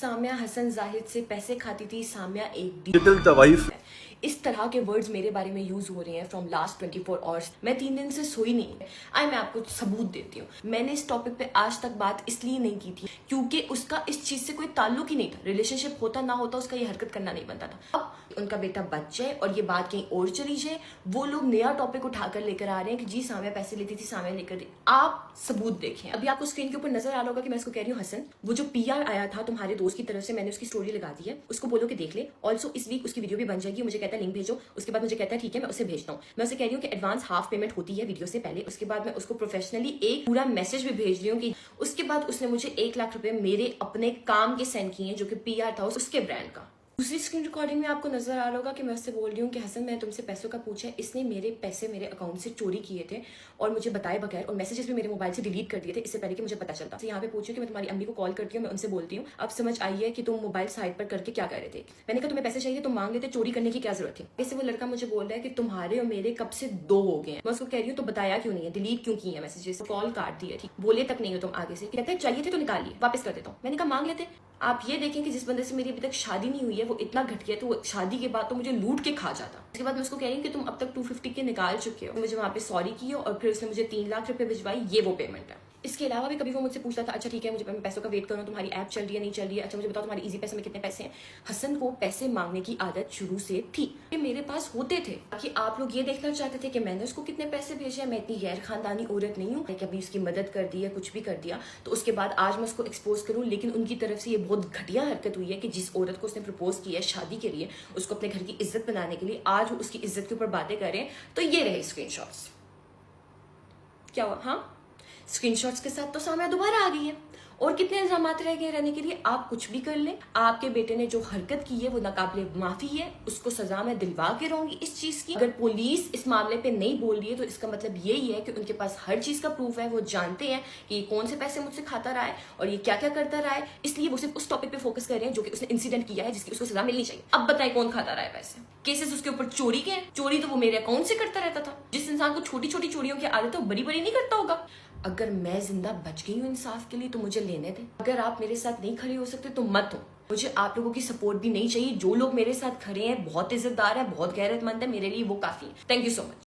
सामिया हसन जाहिद से पैसे खाती थी, सामिया एक डिजिटल तवाइफ। इस तरह के वर्ड्स मेरे बारे में यूज हो रहे हैं फ्रॉम लास्ट 24 आवर्स। मैं 3 दिन से सोई नहीं। मैं आपको सबूत देती हूँ। मैंने इस टॉपिक पे आज तक बात इसलिए नहीं की थी क्योंकि उसका इस चीज से कोई ताल्लुक ही नहीं था। रिलेशनशिप होता ना होता उसका ये हरकत करना नहीं बनता था। अब उनका बेटा बच जाए और ये बात कहीं और चली जाए, वो लोग नया टॉपिक उठाकर लेकर आ रहे हैं कि जी सामिया पैसे लेती थी, सामिया लेकर दी। आप सबूत देखें। अभी आपको स्क्रीन के ऊपर नजर आ रहा होगा कि मैं इसको कह रही हूँ हसन, वो जो पीआर आया था तुम्हारे दोस्त की तरफ से, मैंने उसकी स्टोरी लगा दी है, उसको बोलो कि देख ले। ऑल्सो इस वीक उसकी वीडियो भी बन जाएगी। मुझे कहता है लिंक भेजो, उसके बाद मुझे कहता है ठीक है मैं उसे भेजता हूँ। मैं उसे कह रही हूँ कि एडवांस हाफ पेमेंट होती है वीडियो से पहले। उसके बाद मैं उसको प्रोफेशनली एक पूरा मैसेज भी भेज रही हूँ कि उसके बाद उसने मुझे 1 लाख रुपए मेरे अपने काम के सेंड किए जो कि पीआर था उसके ब्रांड का। दूसरी स्क्रीन रिकॉर्डिंग में आपको नजर आ रहा होगा कि मैं उससे बोल रही हूँ कि हसन मैं तुमसे पैसों का पूछा, इसने मेरे पैसे मेरे अकाउंट से चोरी किए थे और मुझे बताए बगैर, और मैसेजेस भी मेरे मोबाइल से डिलीट कर दिए थे इससे पहले कि मुझे पता चलता। यहाँ पे पूछी कि मैं तुम्हारी अम्मी को कॉल करती हूँ, मैं उनसे बोलती हूँ अब समझ आई है कि तुम मोबाइल साइड पर करके क्या कर रहे थे। मैंने कहा तुम्हें पैसे चाहिए तो मांग लेते, चोरी करने की क्या जरूरत थी। इससे वो लड़का मुझे बोल रहा है कि तुम्हारे और मेरे कब से 2 हो गए हैं। मैं उसको कह रही हूँ तो बताया क्यों नहीं है, डिलीट क्यों की है मैसेजेस, कॉल काट दी है, ठीक बोले तक नहीं हो तुम आगे से। कहते हैं चाहिए थे तो निकालिए वापस कर देता हूँ। मैंने कहा मांग लेते। आप ये देखें कि जिस बंदे से मेरी अभी तक शादी नहीं हुई है वो इतना घटिया, तो शादी के बाद तो मुझे लूट के खा जाता। उसके बाद मैं उसको कह रही हूँ कि तुम अब तक 250 के निकाल चुके हो। मुझे वहां पे सॉरी की और फिर उसने मुझे 3 लाख रुपए भिजवाई, ये वो पेमेंट है। इसके अलावा भी कभी वो मुझसे पूछता था अच्छा ठीक है मुझे पैसों का वेट करो, तुम्हारी ऐप चल रही है नहीं चल रही है, अच्छा मुझे बताओ तुम्हारी इजी पैसे में कितने पैसे हैं। हसन को पैसे मांगने की आदत शुरू से थी, मेरे पास होते थे ताकि आप लोग ये देखना चाहते थे कि मैंने उसको कितने पैसे भेजे हैं। मैं इतनी गैर खानदानी औरत नहीं हूँ कि अभी उसकी मदद कर दी है कुछ भी कर दिया तो उसके बाद आज मैं उसको एक्सपोज करूँ। लेकिन उनकी तरफ से ये बहुत घटिया हरकत हुई है कि जिस औरत को उसने प्रपोज किया है शादी के लिए, उसको अपने घर की इज्जत बनाने के लिए, आज वो उसकी इज्जत के ऊपर बातें कर रहे हैं। तो ये रहे स्क्रीनशॉट्स। क्या हुआ? हाँ, स्क्रीनशॉट्स के साथ तो सामिया दोबारा आ गई है और कितने इल्जाम रह गए रहने के लिए। आप कुछ भी कर लें, आपके बेटे ने जो हरकत की है वो नाकाबिले माफी है, उसको सजा मैं दिलवा के रहूंगी इस चीज की। अगर पुलिस इस मामले पे नहीं बोल रही है तो इसका मतलब यही है कि उनके पास हर चीज का प्रूफ है। वो जानते हैं कि कौन से पैसे मुझसे खाता रहा है और ये क्या क्या करता रहा है, इसलिए वो सिर्फ उस टॉपिक पे फोकस कर रहे हैं जो कि उसने इंसिडेंट किया है जिसकी उसको सजा मिलनी चाहिए। अब बताएं कौन खाता रहा है पैसे। केसेस उसके ऊपर चोरी के हैं, चोरी तो वो मेरे अकाउंट से करता रहता था। जिस इंसान को छोटी छोटी चोरियों की आदत है वो बड़ी बड़ी नहीं करता होगा। अगर मैं जिंदा बच गई हूँ इंसाफ के लिए तो मुझे लेने दें। अगर आप मेरे साथ नहीं खड़े हो सकते तो मत हो। मुझे आप लोगों की सपोर्ट भी नहीं चाहिए। जो लोग मेरे साथ खड़े हैं बहुत इज्जतदार है, बहुत गैरतमंद है, मेरे लिए वो काफी है। Thank you so much.